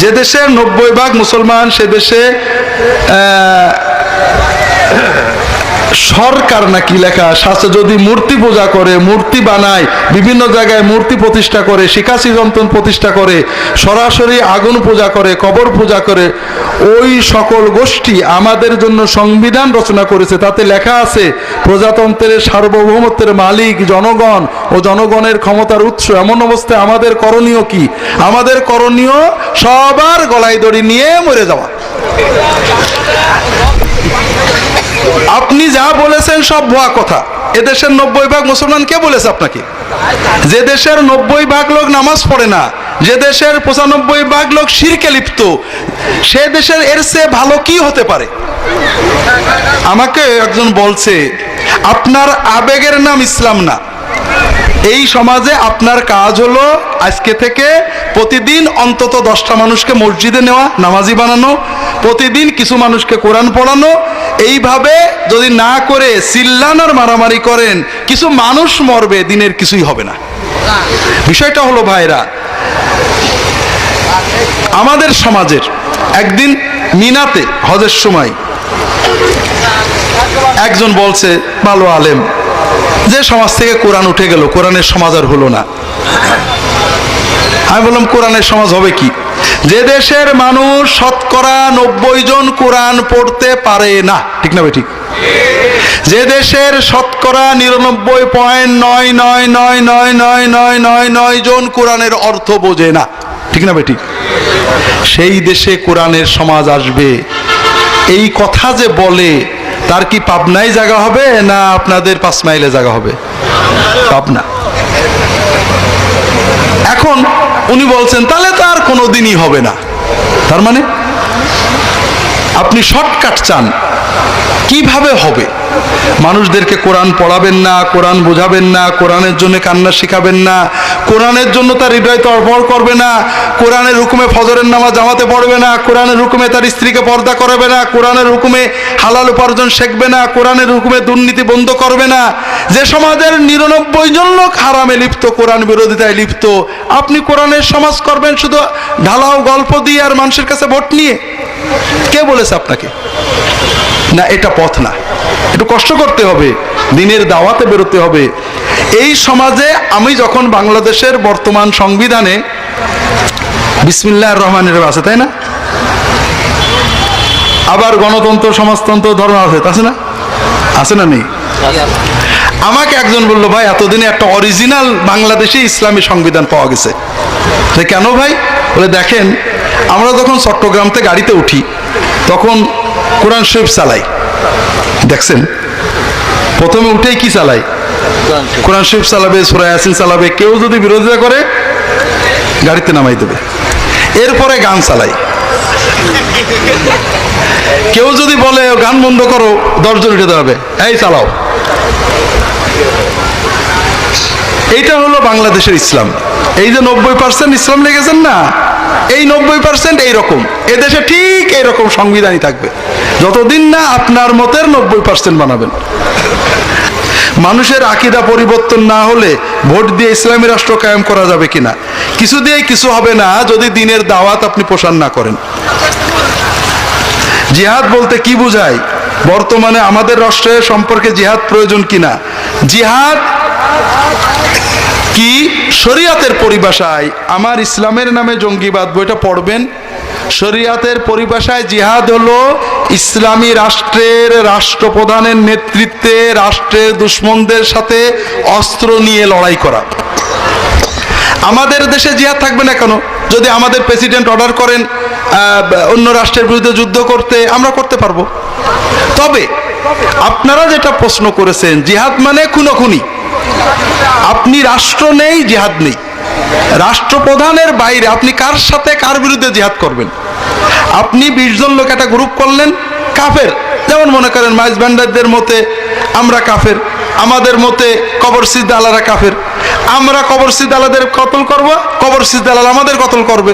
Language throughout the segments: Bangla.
যে দেশে 90% মুসলমান, সে দেশে সরকার নাকি লেখা শাস্ত্রে যদি মূর্তি পূজা করে, মূর্তি বানায়, বিভিন্ন জায়গায় মূর্তি প্রতিষ্ঠা করে, শিকাসী যন্ত্র প্রতিষ্ঠা করে, সরাসরি আগুন পূজা করে, কবর পূজা করে, ওই সকল গোষ্ঠী আমাদের জন্য সংবিধান রচনা করেছে। তাতে লেখা আছে প্রজাতন্ত্রের সার্বভৌমত্বের মালিক জনগণ ও জনগণের ক্ষমতার উৎস। এমন অবস্থায় আমাদের করণীয় কি? আমাদের করণীয় সবার গলায় দড়ি নিয়ে মরে যাওয়া। আপনি যা বলেছেন সব ভুয়া কথা। এদেশের 90% মুসলমান কে বলেছে আপনাকে? যে দেশের 90% লোক নামাজ পড়ে না, যে দেশের 95% লোক শিরকে লিপ্ত, সে দেশের এর চেয়ে ভালো কি হতে পারে? আমাকে একজন বলছে আপনার আবেগের নাম ইসলাম না। এই সমাজে আপনার কাজ হলো আজকে থেকে প্রতিদিন অন্তত 10টা মানুষকে মসজিদে নেওয়া, নামাজি বানানো, প্রতিদিন কিছু মানুষকে কোরআন পড়ানো। এইভাবে যদি না করে চিল্লানোর মারামারি করেন, কিছু মানুষ মরবে, দিনের কিছুই হবে না। বিষয়টা হলো ভাইরা, আমাদের সমাজের একদিন মিনাতে হজের সময় একজন বলছে, ভালো আলেম, যে সমাজ থেকে কোরআন উঠে গেল, কোরআনের সমাজ আর হলো না। আমি বললাম কোরআনের সমাজ হবে কি? যে দেশের মানুষ 90% জন কোরআন পড়তে পারে না, ঠিক না ভাই? ঠিক। যে দেশের 99.999999999 জন কোরআনের অর্থ বোঝে না, ঠিক না ভাই? ঠিক। সেই দেশে কোরআনের সমাজ আসবে, এই কথা যে বলে তার কি পাবনায় জায়গা হবে না আপনাদের 5 মাইলে জায়গা হবে? পাবনা। এখন উনি বলছেন তাহলে তো আর কোনোদিনই হবে না। তার মানে আপনি শর্টকাট চান, কিভাবে হবে? মানুষদেরকে কোরআন পড়াবেন না, কোরআন বোঝাবেন না, কোরআনের জন্য কান্না শিখাবেন না, কোরআনের জন্য তার হৃদয় তড়ফড় করবে না, কোরআনের হুকুমে ফজরের নামাজ জামাতে পড়বে না, কোরআনের হুকুমে তার স্ত্রীকে পর্দা করবে না, কোরআনের হুকুমে হালাল উপার্জন শিখবে না, কোরআনের হুকুমে দুর্নীতি বন্ধ করবে না। যে সমাজের 99 জন লোক হারামে লিপ্ত, কোরআন বিরোধিতায় লিপ্ত, আপনি কোরআনের সমাজ করবেন শুধু ঢালাও গল্প দিয়ে আর মানুষের কাছে ভোট নিয়ে? কে বলেছে আপনাকে? না, এটা পথ না। একটু কষ্ট করতে হবে, দিনের দাওয়াতে বেরোতে হবে। এই সমাজে আমি যখন বাংলাদেশের বর্তমান সংবিধানে বিসমিল্লাহির রহমানির রহিম আছে, তাই না? আবার গণতন্ত্র, সমাজতন্ত্র, ধর্ম আছে, আছে না? আছে না নেই? আমাকে একজন বললো, ভাই এতদিনে একটা অরিজিনাল বাংলাদেশি ইসলামী সংবিধান পাওয়া গেছে। কেন ভাই? বলে দেখেন, আমরা যখন চট্টগ্রাম থেকে গাড়িতে উঠি তখন কোরআন শরীফ চালাই। দেখছেন, প্রথমে উঠেই কি চালাই? কোরআন শরীফ চালাবে, সূরা ইয়াসিন চালাবে। কেউ যদি বিরোধিতা করে গাড়িতে নামাই দেবে। এরপরে গান চালাই। কেউ যদি বলে গান বন্ধ করো, 10 জন উঠে দাঁড়াবে, এই চালাও। এইটা হলো বাংলাদেশের ইসলাম। এই যে 90% ইসলাম লেগেছেন না, এই 90% এইরকম। এদেশে ঠিক এইরকম সংবিধানই থাকবে যতদিন না আপনার মতের 90% বানাবেন। মানুষের আকীদা পরিবর্তন না হলে ভোট দিয়ে ইসলামী রাষ্ট্র কায়েম করা যাবে কিনা? কিছু দিয়ে কিছু হবে না যদি দিনের দাওয়াত আপনি প্রসার না করেন। জিহাদ বলতে কি বোঝায়? বর্তমানে আমাদের রাষ্ট্রের সম্পর্কে জিহাদ প্রয়োজন কিনা? জিহাদ কি শরীয়তের পরিভাষায়, আমার ইসলামের নামে জঙ্গিবাদ বইটা পড়বেন। শরীয়তের পরিভাষায় জিহাদ হলো ইসলামী রাষ্ট্রের রাষ্ট্রপ্রধানের নেতৃত্বে রাষ্ট্রের দুশমনদের সাথে অস্ত্র নিয়ে লড়াই করা। আমাদের দেশে জিহাদ থাকবে না কেন? যদি আমাদের প্রেসিডেন্ট অর্ডার করেন অন্য রাষ্ট্রের বিরুদ্ধে যুদ্ধ করতে, আমরা করতে পারবো। তবে আপনারা যেটা প্রশ্ন করেছেন, জিহাদ মানে খুনোখুনি। আপনি রাষ্ট্র নেই, জিহাদ নেই। রাষ্ট্রপ্রধানের বাইরে আপনি কার সাথে কার বিরুদ্ধে জিহাদ করবেন? আপনি 20 জন লোক একটা গ্রুপ করলেন, কাফের। যেমন মনে করেন মাইজ ভান্ডারদের মতে আমরা কাফের, আমাদের মতে কবর সিজদালারা কাফের। আমরা কবর সিজদালাদের কতল করব, কবর সিজদালাল আমাদের কতল করবে।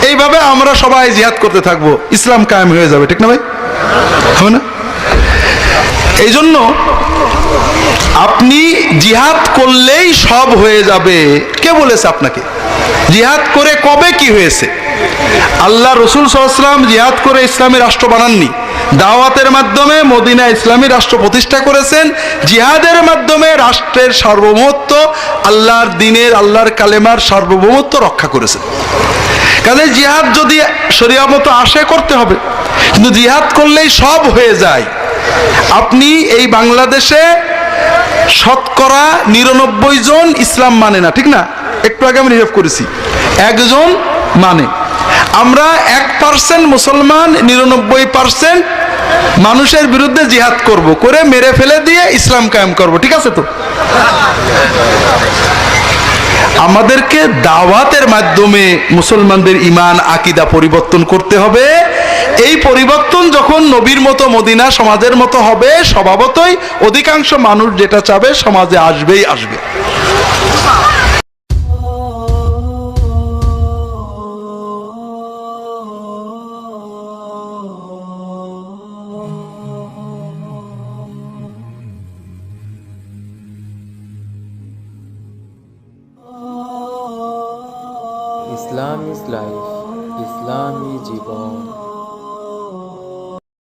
এইভাবে আমরা সবাই জিহাদ করতে থাকবো, ইসলাম কায়েম হয়ে যাবে, ঠিক না ভাই? হবে না? এই জন্য আপনি জিহাদ করলেই সব হয়ে যাবে কে বলেছে আপনাকে? জিহাদ করে কবে কি হয়েছে? আল্লাহ রসুল সাল্লাল্লাহু আলাইহি ওয়াসাল্লাম জিহাদ করে ইসলামী রাষ্ট্র বানাননি, দাওয়াতের মাধ্যমে মদিনা ইসলামী রাষ্ট্র প্রতিষ্ঠা করেছেন। জিহাদের মাধ্যমে রাষ্ট্রের সার্বভৌমত্ব, আল্লাহর দ্বীনের, আল্লাহর কালেমার সার্বভৌমত্ব রক্ষা করেছেন। কাজে জিহাদ যদি শরিয়া মতো আসে করতে হবে, কিন্তু জিহাদ করলেই সব হয়ে যায়। আপনি এই বাংলাদেশে শতকরা 99 জন ইসলাম মানে না, ঠিক না? একটু আগে আমি হিসাব করেছি, একজন মানে। আমরা 1% মুসলমান 99% মানুষের বিরুদ্ধে জিহাদ করব, করে মেরে ফেলে দিয়ে ইসলাম কায়েম করব, ঠিক আছে তো? আমাদেরকে দাওয়াতের মাধ্যমে মুসলমানদের ঈমান আকীদা পরিবর্তন করতে হবে। এই পরিবর্তন যখন নবীর মতো মদিনা সমাজের মতো হবে, স্বভাবতই অধিকাংশ মানুষ যেটা চাবে সমাজে আসবেই আসবে। Islam is life, Islam is Jibon.